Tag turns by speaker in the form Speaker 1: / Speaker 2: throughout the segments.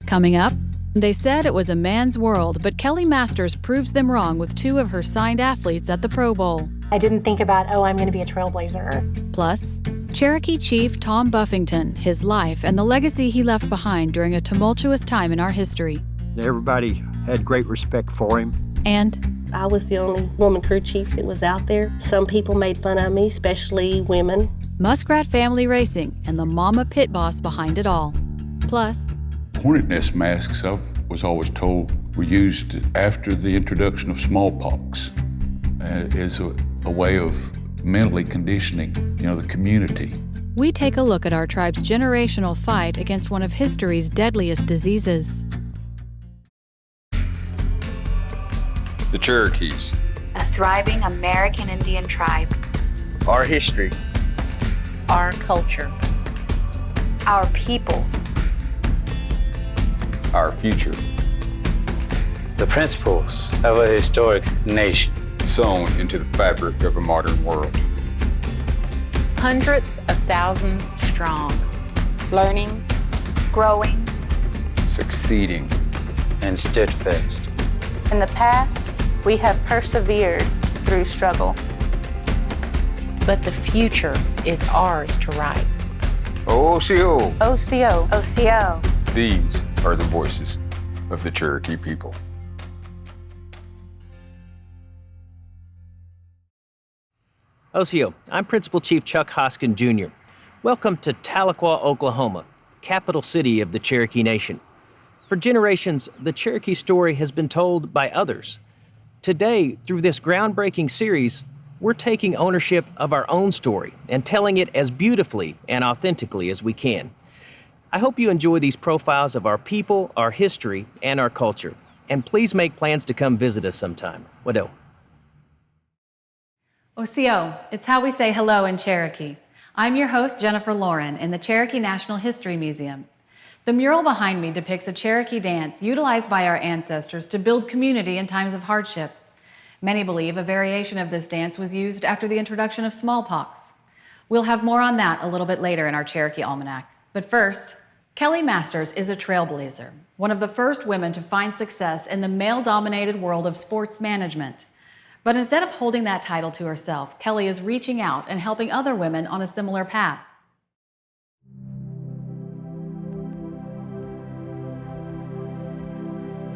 Speaker 1: Coming up, they said it was a man's world, but Kelly Masters proves them wrong with 2 of her signed athletes at the Pro Bowl.
Speaker 2: I didn't think about, I'm going to be a trailblazer.
Speaker 1: Plus, Cherokee Chief Tom Buffington, his life, and the legacy he left behind during a tumultuous time in our history.
Speaker 3: Everybody had great respect for him.
Speaker 1: And
Speaker 4: I was the only woman crew chief that was out there. Some people made fun of me, especially women.
Speaker 1: Muskrat Family Racing and the mama pit boss behind it all. Plus,
Speaker 5: Hornet nest masks, I was always told, were used after the introduction of smallpox as a way of mentally conditioning, the community.
Speaker 1: we take a look at our tribe's generational fight against one of history's deadliest diseases.
Speaker 6: The Cherokees.
Speaker 7: A thriving American Indian tribe.
Speaker 8: Our history.
Speaker 9: Our culture.
Speaker 7: Our people.
Speaker 6: Our future.
Speaker 10: The principles of a historic nation.
Speaker 6: Sewn into the fabric of a modern world.
Speaker 9: Hundreds of thousands strong.
Speaker 7: Learning. Growing.
Speaker 6: Succeeding.
Speaker 10: And steadfast.
Speaker 11: In the past, we have persevered through struggle.
Speaker 9: But the future is ours to write.
Speaker 6: OCO.
Speaker 11: OCO.
Speaker 7: OCO.
Speaker 6: These are the voices of the Cherokee people.
Speaker 12: OCO, I'm Principal Chief Chuck Hoskin Jr. Welcome to Tahlequah, Oklahoma, capital city of the Cherokee Nation. For generations, the Cherokee story has been told by others. Today, through this groundbreaking series, we're taking ownership of our own story and telling it as beautifully and authentically as we can. I hope you enjoy these profiles of our people, our history, and our culture. And please make plans to come visit us sometime. Wado.
Speaker 13: OCO, it's how we say hello in Cherokee. I'm your host, Jennifer Lauren, in the Cherokee National History Museum. The mural behind me depicts a Cherokee dance utilized by our ancestors to build community in times of hardship. Many believe a variation of this dance was used after the introduction of smallpox. We'll have more on that a little bit later in our Cherokee Almanac. But first, Kelly Masters is a trailblazer, one of the first women to find success in the male-dominated world of sports management. But instead of holding that title to herself, Kelly is reaching out and helping other women on a similar path.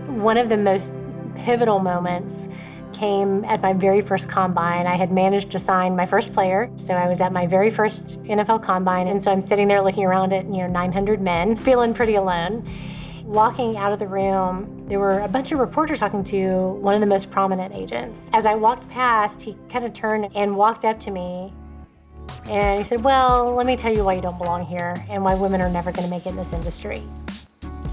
Speaker 2: One of the most pivotal moments came at my very first combine. I had managed to sign my first player, so I was at my very first NFL combine, and so I'm sitting there looking around at 900 men, feeling pretty alone. Walking out of the room, there were a bunch of reporters talking to one of the most prominent agents. As I walked past, he kind of turned and walked up to me, and he said, "Well, let me tell you why you don't belong here and why women are never going to make it in this industry."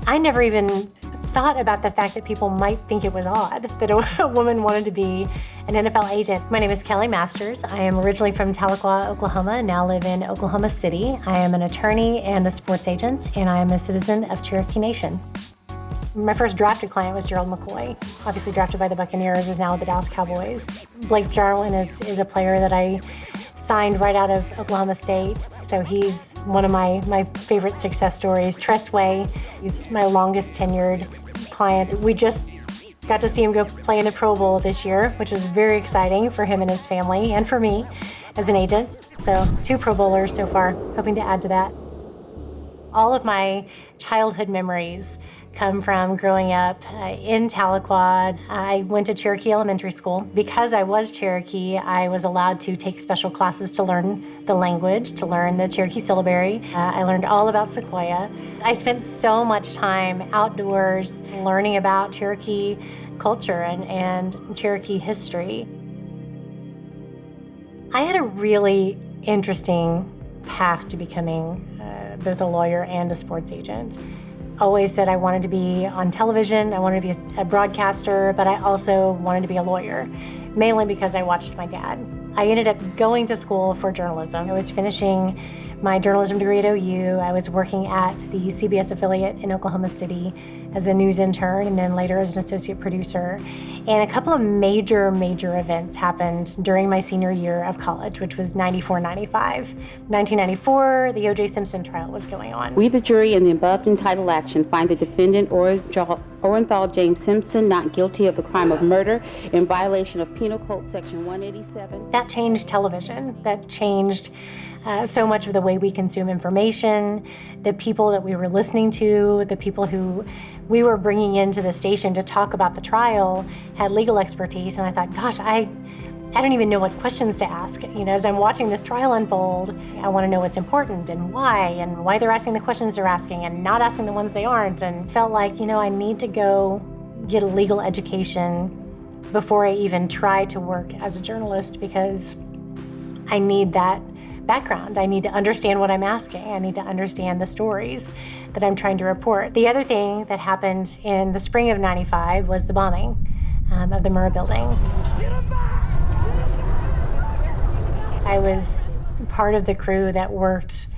Speaker 2: I never even thought about the fact that people might think it was odd that a woman wanted to be an NFL agent. My name is Kelly Masters. I am originally from Tahlequah, Oklahoma, and now live in Oklahoma City. I am an attorney and a sports agent, and I am a citizen of Cherokee Nation. My first drafted client was Gerald McCoy, obviously drafted by the Buccaneers, is now with the Dallas Cowboys. Blake Jarwin is a player that I signed right out of Oklahoma State, so he's one of my favorite success stories. Tress Way, he's my longest tenured client. We just got to see him go play in the Pro Bowl this year, which was very exciting for him and his family and for me as an agent. So 2 Pro Bowlers so far, hoping to add to that. All of my childhood memories come from growing up in Tahlequah. I went to Cherokee Elementary School. Because I was Cherokee, I was allowed to take special classes to learn the language, to learn the Cherokee syllabary. I learned all about Sequoia. I spent so much time outdoors learning about Cherokee culture and Cherokee history. I had a really interesting path to becoming both a lawyer and a sports agent. Always said I wanted to be on television, I wanted to be a broadcaster, but I also wanted to be a lawyer, mainly because I watched my dad. I ended up going to school for journalism. I was finishing my journalism degree at OU. I was working at the CBS affiliate in Oklahoma City as a news intern and then later as an associate producer. And a couple of major events happened during my senior year of college, which was 94-95. 1994, the O.J. Simpson trial was going on.
Speaker 8: We, the jury, in the above entitled action, find the defendant, Orenthal James Simpson, not guilty of the crime of murder in violation of Penal Code Section 187.
Speaker 2: That changed television. That changed so much of the way we consume information, the people that we were listening to, the people who we were bringing into the station to talk about the trial had legal expertise. And I thought, gosh, I don't even know what questions to ask. As I'm watching this trial unfold, I want to know what's important and why they're asking the questions they're asking and not asking the ones they aren't. And felt like, I need to go get a legal education before I even try to work as a journalist, because I need that background. I need to understand what I'm asking. I need to understand the stories that I'm trying to report. The other thing that happened in the spring of 95 was the bombing of the Murrah building. I was part of the crew that worked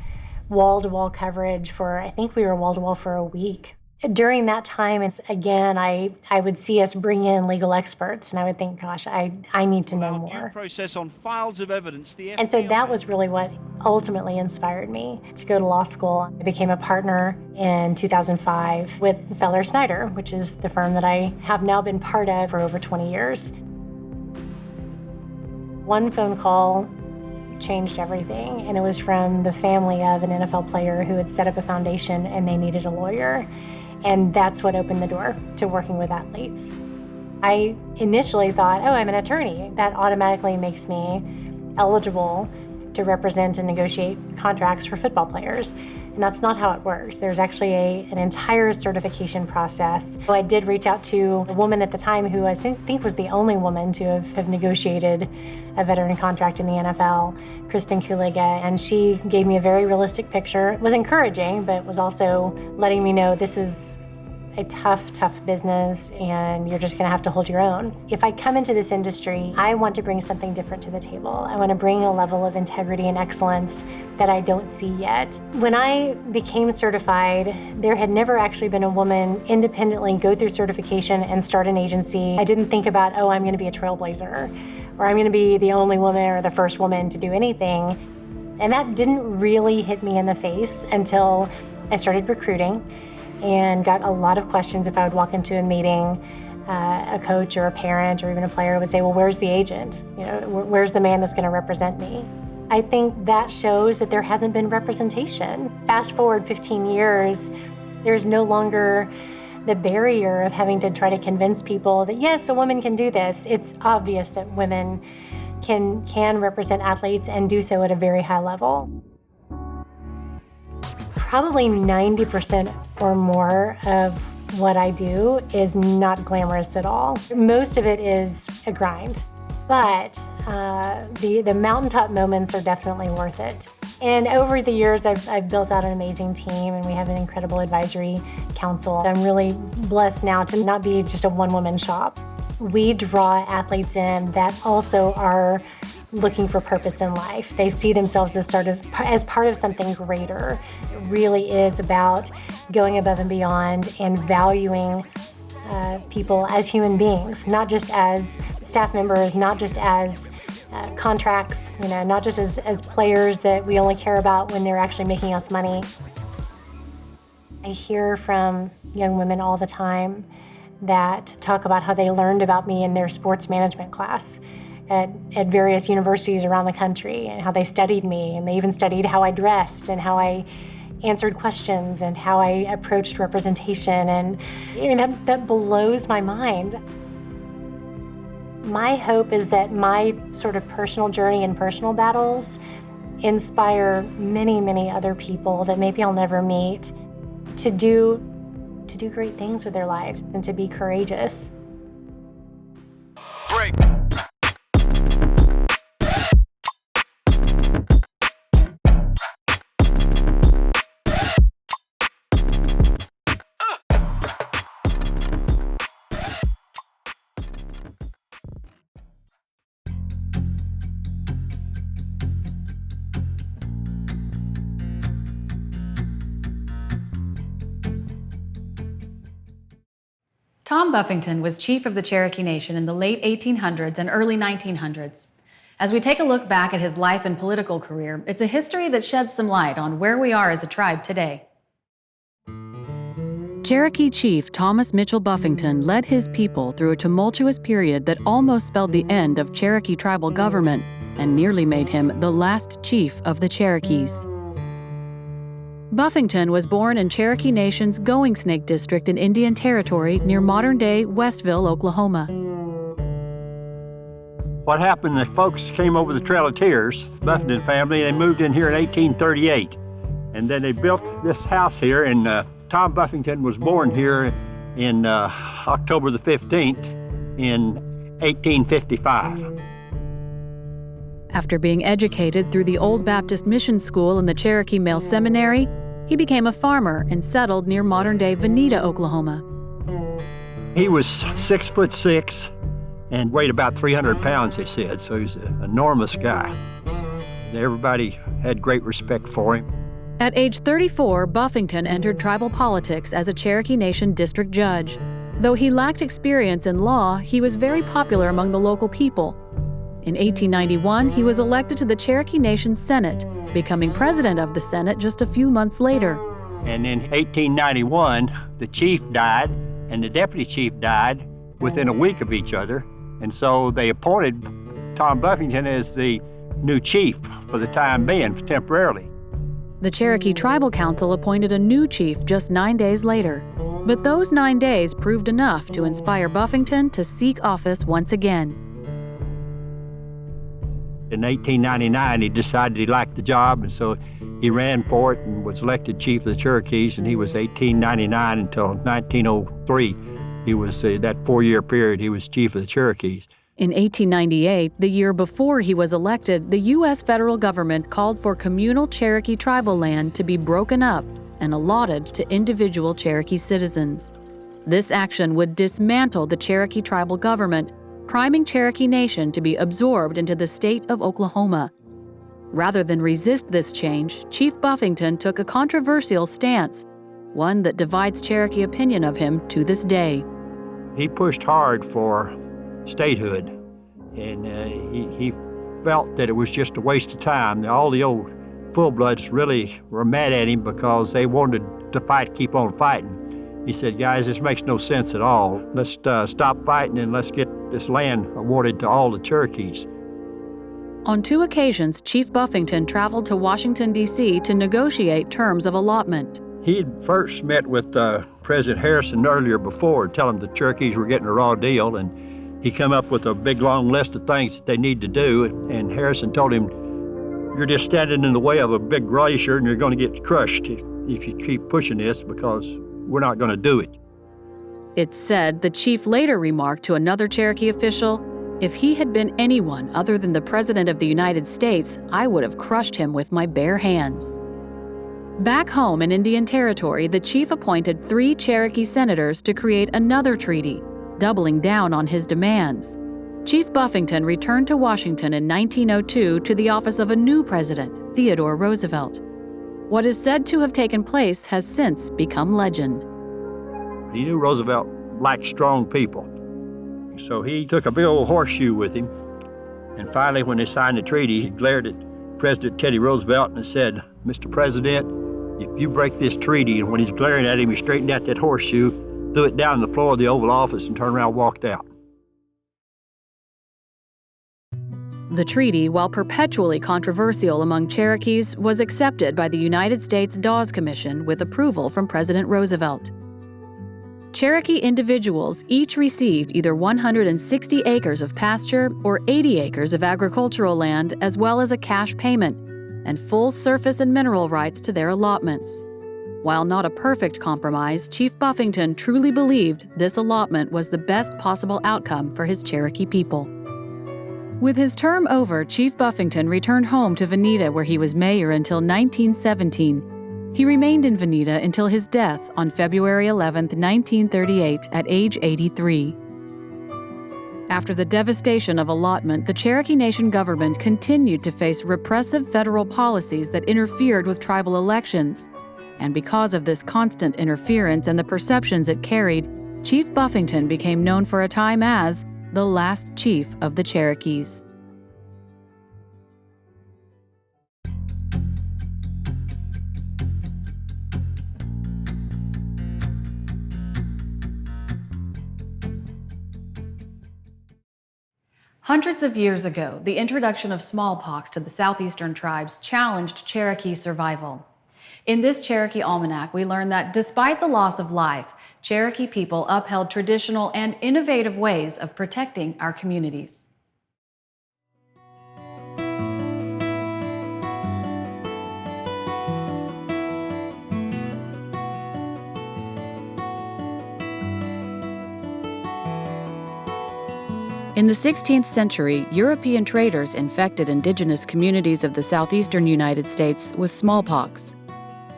Speaker 2: wall-to-wall coverage I think we were wall-to-wall for a week. During that time, I would see us bring in legal experts, and I would think, gosh, I need to know more.
Speaker 14: Process on files of evidence.
Speaker 2: And so that was really what ultimately inspired me to go to law school. I became a partner in 2005 with Feller Snyder, which is the firm that I have now been part of for over 20 years. One phone call changed everything, and it was from the family of an NFL player who had set up a foundation and they needed a lawyer. And that's what opened the door to working with athletes. I initially thought, I'm an attorney. That automatically makes me eligible to represent and negotiate contracts for football players. And that's not how it works. There's actually an entire certification process. I did reach out to a woman at the time who I think was the only woman to have negotiated a veteran contract in the NFL, Kristen Kuliga, and she gave me a very realistic picture. It was encouraging, but was also letting me know this is a tough business and you're just gonna have to hold your own. If I come into this industry, I want to bring something different to the table. I want to bring a level of integrity and excellence that I don't see yet. When I became certified, there had never actually been a woman independently go through certification and start an agency. I didn't think about, I'm gonna be a trailblazer, or I'm gonna be the only woman or the first woman to do anything. And that didn't really hit me in the face until I started recruiting and got a lot of questions. If I would walk into a meeting, a coach or a parent or even a player would say, well, where's the agent? Where's the man that's gonna represent me? I think that shows that there hasn't been representation. Fast forward 15 years, there's no longer the barrier of having to try to convince people that yes, a woman can do this. It's obvious that women can represent athletes and do so at a very high level. Probably 90% or more of what I do is not glamorous at all. Most of it is a grind, but the mountaintop moments are definitely worth it. And over the years, I've built out an amazing team, and we have an incredible advisory council. I'm really blessed now to not be just a one-woman shop. We draw athletes in that also are looking for purpose in life. They see themselves as part of something greater. It really is about going above and beyond and valuing people as human beings, not just as staff members, not just as contracts, not just as players that we only care about when they're actually making us money. I hear from young women all the time that talk about how they learned about me in their sports management class at various universities around the country, and how they studied me, and they even studied how I dressed and how I answered questions and how I approached representation, and that blows my mind. My hope is that my sort of personal journey and personal battles inspire many, many other people that maybe I'll never meet to do great things with their lives and to be courageous.
Speaker 15: Break.
Speaker 13: Tom Buffington was chief of the Cherokee Nation in the late 1800s and early 1900s. As we take a look back at his life and political career, it's a history that sheds some light on where we are as a tribe today.
Speaker 1: Cherokee Chief Thomas Mitchell Buffington led his people through a tumultuous period that almost spelled the end of Cherokee tribal government and nearly made him the last chief of the Cherokees. Buffington was born in Cherokee Nation's Going Snake District in Indian Territory near modern-day Westville, Oklahoma.
Speaker 3: What happened, the folks came over the Trail of Tears, the Buffington family, they moved in here in 1838. And then they built this house here, and Tom Buffington was born here in October the 15th in 1855.
Speaker 1: After being educated through the Old Baptist Mission School and the Cherokee Male Seminary, he became a farmer and settled near modern-day Veneta, Oklahoma.
Speaker 3: He was 6'6" and weighed about 300 pounds, they said, so he was an enormous guy. Everybody had great respect for him.
Speaker 1: At age 34, Buffington entered tribal politics as a Cherokee Nation district judge. Though he lacked experience in law, he was very popular among the local people. In 1891, he was elected to the Cherokee Nation Senate, becoming president of the Senate just a few months later.
Speaker 3: And in 1891, the chief died and the deputy chief died within a week of each other. And so they appointed Tom Buffington as the new chief for the time being, temporarily.
Speaker 1: The Cherokee Tribal Council appointed a new chief just 9 days later. But those 9 days proved enough to inspire Buffington to seek office once again.
Speaker 3: In 1899, he decided he liked the job, and so he ran for it and was elected chief of the Cherokees, and he was 1899 until 1903. He was, that 4-year period, he was chief of the Cherokees.
Speaker 1: In 1898, the year before he was elected, the U.S. federal government called for communal Cherokee tribal land to be broken up and allotted to individual Cherokee citizens. This action would dismantle the Cherokee tribal government, priming Cherokee Nation to be absorbed into the state of Oklahoma. Rather than resist this change, Chief Buffington took a controversial stance, one that divides Cherokee opinion of him to this day.
Speaker 3: He pushed hard for statehood, and he felt that it was just a waste of time. All the old full-bloods really were mad at him because they wanted to fight, keep on fighting. He said, guys, this makes no sense at all. Let's stop fighting and let's get this land awarded to all the Cherokees.
Speaker 1: On 2 occasions, Chief Buffington traveled to Washington, D.C. to negotiate terms of allotment.
Speaker 3: He had first met with President Harrison earlier before, telling him the Cherokees were getting a raw deal, and he came up with a big long list of things that they need to do, and Harrison told him, you're just standing in the way of a big glacier and you're going to get crushed if you keep pushing this, because we're not going to do it.
Speaker 1: It's said the chief later remarked to another Cherokee official, if he had been anyone other than the President of the United States, I would have crushed him with my bare hands. Back home in Indian Territory, the chief appointed 3 Cherokee senators to create another treaty, doubling down on his demands. Chief Buffington returned to Washington in 1902 to the office of a new president, Theodore Roosevelt. What is said to have taken place has since become legend.
Speaker 3: He knew Roosevelt liked strong people, so he took a big old horseshoe with him. And finally, when they signed the treaty, he glared at President Teddy Roosevelt and said, Mr. President, if you break this treaty, and when he's glaring at him, he straightened out that horseshoe, threw it down on the floor of the Oval Office, and turned around and walked out.
Speaker 1: The treaty, while perpetually controversial among Cherokees, was accepted by the United States Dawes Commission with approval from President Roosevelt. Cherokee individuals each received either 160 acres of pasture or 80 acres of agricultural land, as well as a cash payment and full surface and mineral rights to their allotments. While not a perfect compromise, Chief Buffington truly believed this allotment was the best possible outcome for his Cherokee people. With his term over, Chief Buffington returned home to Veneta, where he was mayor until 1917. He remained in Veneta until his death on February 11, 1938, at age 83. After the devastation of allotment, the Cherokee Nation government continued to face repressive federal policies that interfered with tribal elections. And because of this constant interference and the perceptions it carried, Chief Buffington became known for a time as the last chief of the Cherokees.
Speaker 13: Hundreds of years ago, the introduction of smallpox to the southeastern tribes challenged Cherokee survival. In this Cherokee Almanac, we learn that despite the loss of life, Cherokee people upheld traditional and innovative ways of protecting our communities.
Speaker 1: In the 16th century, European traders infected indigenous communities of the southeastern United States with smallpox.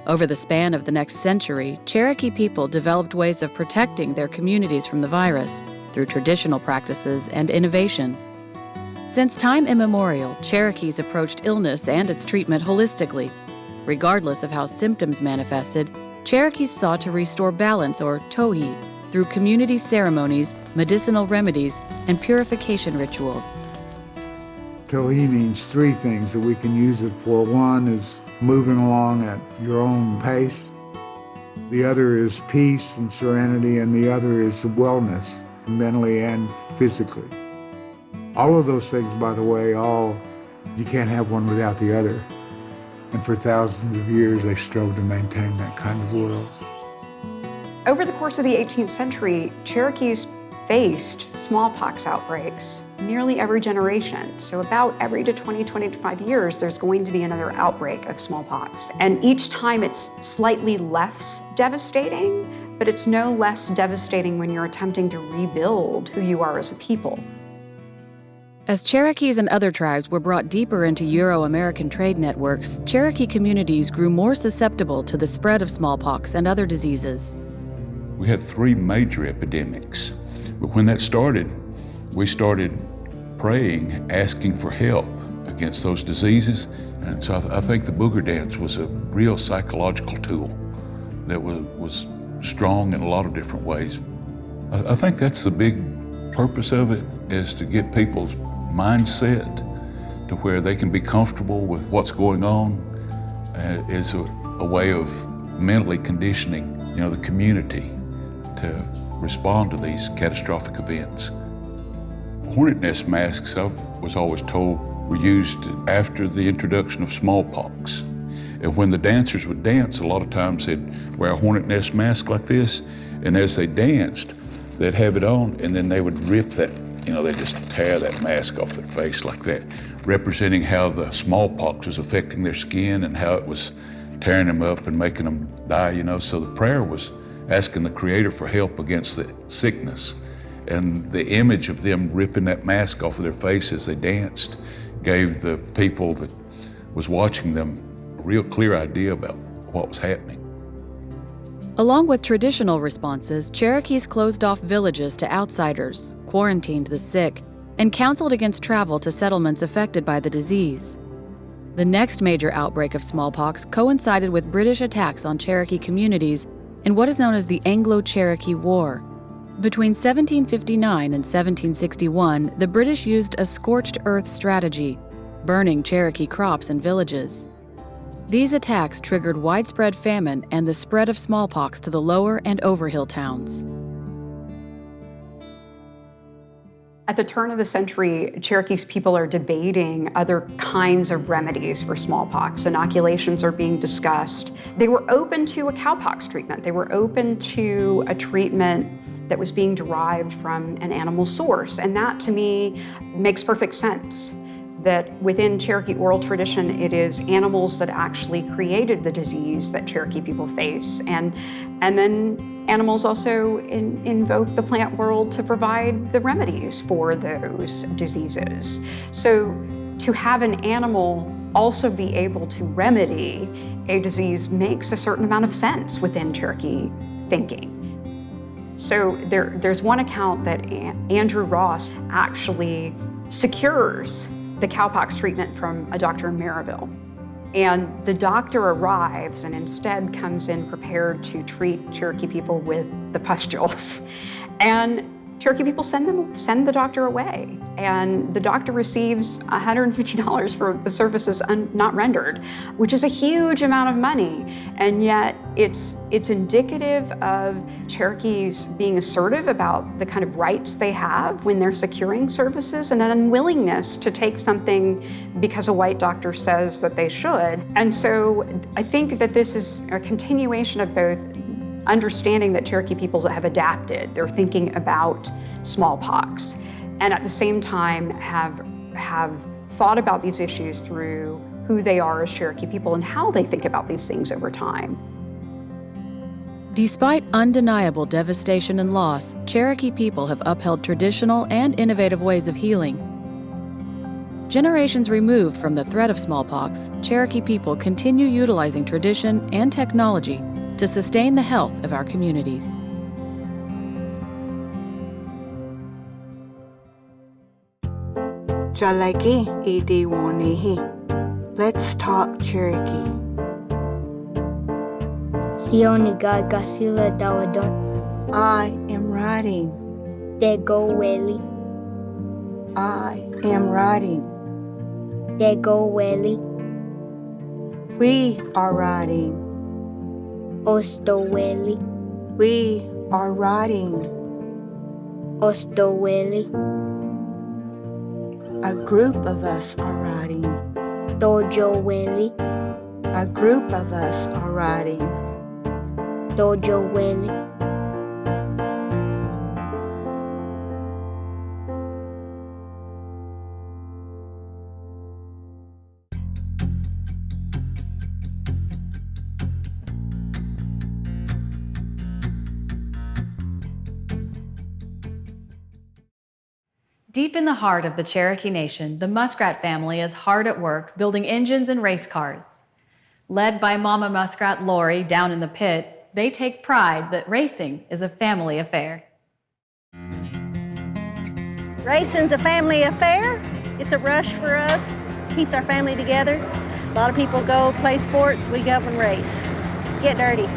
Speaker 1: Over the span of the next century, Cherokee people developed ways of protecting their communities from the virus through traditional practices and innovation. Since time immemorial, Cherokees approached illness and its treatment holistically. Regardless of how symptoms manifested, Cherokees sought to restore balance, or tohi, through community ceremonies, medicinal remedies, and purification rituals.
Speaker 15: Tohi means three things that we can use it for. One is moving along at your own pace. The other is peace and serenity, and the other is wellness, mentally and physically. All of those things, by the way, you can't have one without the other. And for thousands of years, they strove to maintain that kind of world.
Speaker 16: Over the course of the 18th century, Cherokees faced smallpox outbreaks nearly every generation. So about every 25 years, there's going to be another outbreak of smallpox. And each time it's slightly less devastating, but it's no less devastating when you're attempting to rebuild who you are as a people.
Speaker 1: As Cherokees and other tribes were brought deeper into Euro-American trade networks, Cherokee communities grew more susceptible to the spread of smallpox and other diseases.
Speaker 5: We had three major epidemics, but when that started, we started praying, asking for help against those diseases. And so I think the booger dance was a real psychological tool that was strong in a lot of different ways. I think that's the big purpose of it, is to get people's mindset to where they can be comfortable with what's going on, is a way of mentally conditioning, the community to respond to these catastrophic events. Hornet nest masks, I was always told, were used after the introduction of smallpox. And when the dancers would dance, a lot of times they'd wear a hornet nest mask like this, and as they danced, they'd have it on, and then they would rip that, they'd just tear that mask off their face like that, representing how the smallpox was affecting their skin and how it was tearing them up and making them die, So the prayer was asking the Creator for help against the sickness. And the image of them ripping that mask off of their face as they danced gave the people that was watching them a real clear idea about what was happening.
Speaker 1: Along with traditional responses, Cherokees closed off villages to outsiders, quarantined the sick, and counseled against travel to settlements affected by the disease. The next major outbreak of smallpox coincided with British attacks on Cherokee communities in what is known as the Anglo-Cherokee War. Between 1759 and 1761, the British used a scorched earth strategy, burning Cherokee crops and villages. These attacks triggered widespread famine and the spread of smallpox to the lower and overhill towns.
Speaker 16: At the turn of the century, Cherokees people are debating other kinds of remedies for smallpox. Inoculations are being discussed. They were open to a cowpox treatment. They were open to a treatment that was being derived from an animal source. And that, to me, makes perfect sense. That within Cherokee oral tradition, it is animals that actually created the disease that Cherokee people face. And then animals also invoke the plant world to provide the remedies for those diseases. So to have an animal also be able to remedy a disease makes a certain amount of sense within Cherokee thinking. So there's one account that Andrew Ross actually secures the cowpox treatment from a doctor in Maryville. And the doctor arrives and instead comes in prepared to treat Cherokee people with the pustules. And Cherokee people send the doctor away, and the doctor receives $150 for the services not rendered, which is a huge amount of money. And yet it's indicative of Cherokees being assertive about the kind of rights they have when they're securing services, and an unwillingness to take something because a white doctor says that they should. And so I think that this is a continuation of both understanding that Cherokee peoples have adapted. They're thinking about smallpox, and at the same time have thought about these issues through who they are as Cherokee people and how they think about these things over time.
Speaker 1: Despite undeniable devastation and loss, Cherokee people have upheld traditional and innovative ways of healing. Generations removed from the threat of smallpox, Cherokee people continue utilizing tradition and technology to sustain the health of our communities.
Speaker 17: Jaleki Idiwanihi. Let's talk Cherokee.
Speaker 18: Sioniga Gasila Dawadon.
Speaker 17: I am writing.
Speaker 18: Dego Weli.
Speaker 17: I am writing.
Speaker 18: Dego Weli.
Speaker 17: We are writing.
Speaker 18: Ostoweli.
Speaker 17: We are writing.
Speaker 18: Ostoweli.
Speaker 17: A group of us are writing.
Speaker 18: Dojo Weli.
Speaker 17: A group of us are writing.
Speaker 18: Dojo Weli.
Speaker 13: Deep in the heart of the Cherokee Nation, the Muskrat family is hard at work building engines and race cars. Led by Mama Muskrat Lori down in the pit, they take pride that racing is a family affair.
Speaker 19: Racing's a family affair. It's a rush for us, keeps our family together. A lot of people go play sports, we go up and race. Get dirty.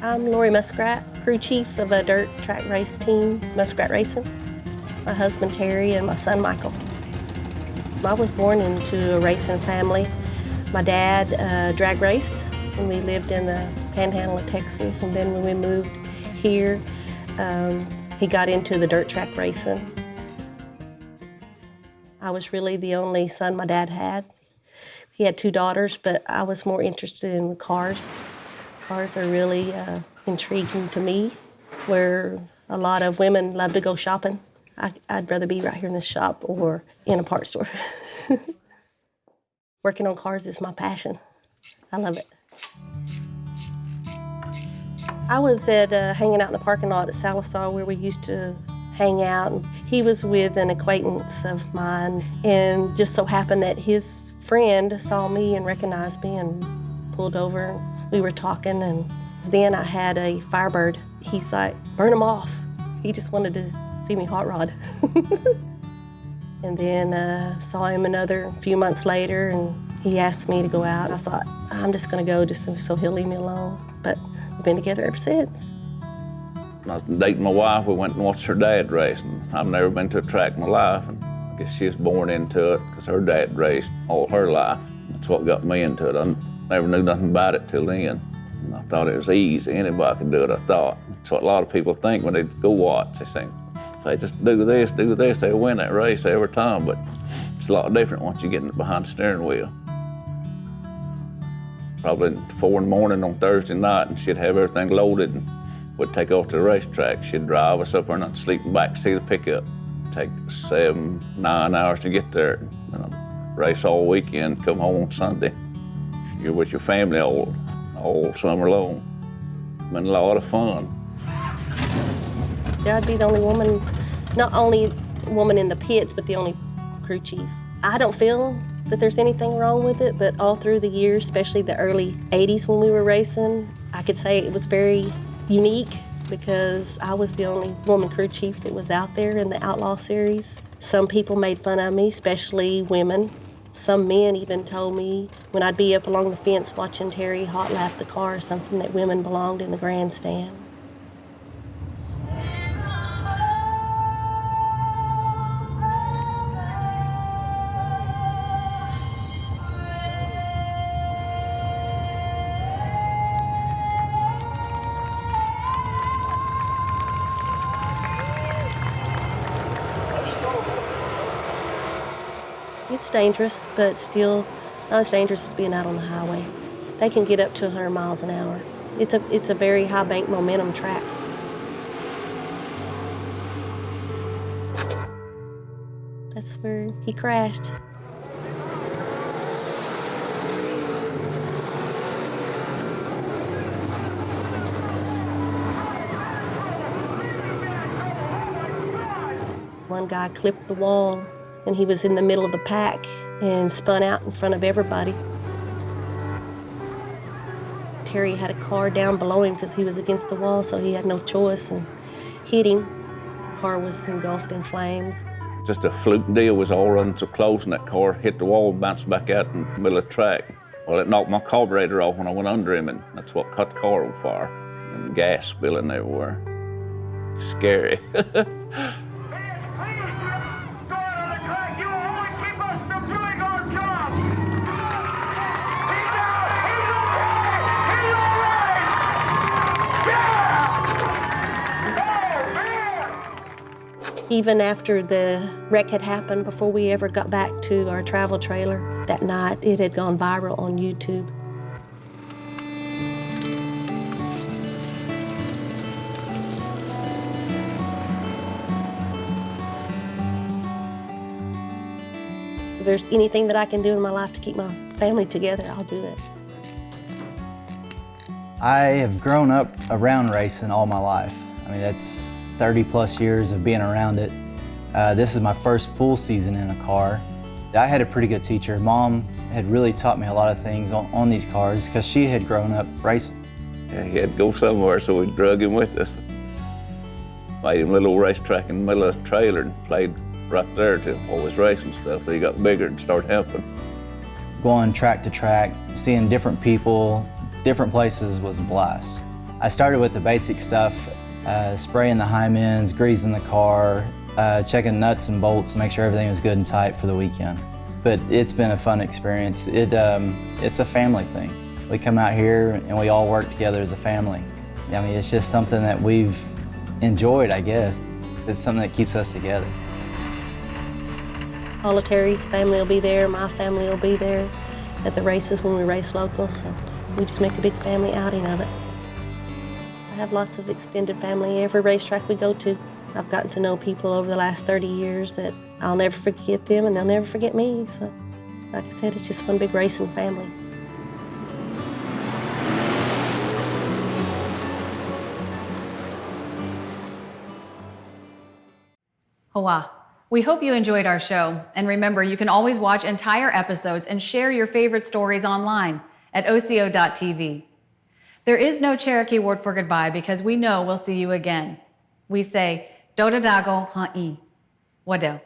Speaker 4: I'm Lori Muskrat, crew chief of a dirt track race team, Muskrat Racing. My husband Terry and my son Michael. I was born into a racing family. My dad drag raced when we lived in the panhandle of Texas, and then when we moved here, he got into the dirt track racing. I was really the only son my dad had. He had 2 daughters, but I was more interested in cars. Cars are really intriguing to me, where a lot of women love to go shopping. I'd rather be right here in this shop or in a parts store. Working on cars is my passion. I love it. I was hanging out in the parking lot at Sallisaw where we used to hang out. And he was with an acquaintance of mine, and just so happened that his friend saw me and recognized me and pulled over. We were talking, and then I had a Firebird. He's like, burn them off. He just wanted to see me hot rod. And then saw him another few months later, and he asked me to go out. I thought, I'm just gonna go just so he'll leave me alone. But we've been together ever since.
Speaker 20: When I was dating my wife, we went and watched her dad race, and I've never been to a track in my life, and I guess she was born into it because her dad raced all her life. That's what got me into it. I never knew nothing about it till then. And I thought it was easy. Anybody could do it, I thought. That's what a lot of people think when they go watch. They think, if they just do this, they'll win that race every time. But it's a lot different once you get behind the steering wheel. Probably 4 in the morning on Thursday night, and she'd have everything loaded, and we'd take off to the racetrack. She'd drive us up there and I'd sleep in the back seat of the pickup. Take 7, 9 hours to get there, and I'd race all weekend, come home on Sunday. You're with your family all summer long. Been a lot of fun.
Speaker 4: I'd be the only woman, not only woman in the pits, but the only crew chief. I don't feel that there's anything wrong with it, but all through the years, especially the early 80s when we were racing, I could say it was very unique because I was the only woman crew chief that was out there in the Outlaw Series. Some people made fun of me, especially women, Some men even told me when I'd be up along the fence watching Terry hot lap the car or something that women belonged in the grandstand. It's dangerous, but still not as dangerous as being out on the highway. They can get up to 100 miles an hour. It's a very high bank momentum track. That's where he crashed. One guy clipped the wall, and he was in the middle of the pack and spun out in front of everybody. Terry had a car down below him because he was against the wall, so he had no choice and hit him. The car was engulfed in flames.
Speaker 20: Just a fluke deal, was all running so close, and that car hit the wall and bounced back out in the middle of the track. Well, it knocked my carburetor off when I went under him, and that's what caught the car on fire. And gas spilling everywhere. Scary.
Speaker 4: Even after the wreck had happened, before we ever got back to our travel trailer that night, it had gone viral on YouTube. If there's anything that I can do in my life to keep my family together, I'll do it.
Speaker 21: I have grown up around racing all my life. I mean, that's 30 plus years of being around it. This is my first full season in a car. I had a pretty good teacher. Mom had really taught me a lot of things on these cars because she had grown up racing.
Speaker 20: Yeah, he had to go somewhere, so we drug him with us. Made him a little racetrack in the middle of the trailer and played right there till all his racing stuff. He got bigger and started helping.
Speaker 21: Going track to track, seeing different people, different places was a blast. I started with the basic stuff. Spraying the Hymens, greasing the car, checking nuts and bolts to make sure everything was good and tight for the weekend. But it's been a fun experience. It's a family thing. We come out here and we all work together as a family. I mean, it's just something that we've enjoyed, I guess. It's something that keeps us together.
Speaker 4: All of Terry's family will be there, my family will be there at the races when we race local, so we just make a big family outing of it. I have lots of extended family every racetrack we go to. I've gotten to know people over the last 30 years that I'll never forget them and they'll never forget me. So, like I said, it's just one big racing family.
Speaker 13: Hoa. We hope you enjoyed our show. And remember, you can always watch entire episodes and share your favorite stories online at OCO.tv. There is no Cherokee word for goodbye because we know we'll see you again. We say, Dodadago ha'i. Wadel.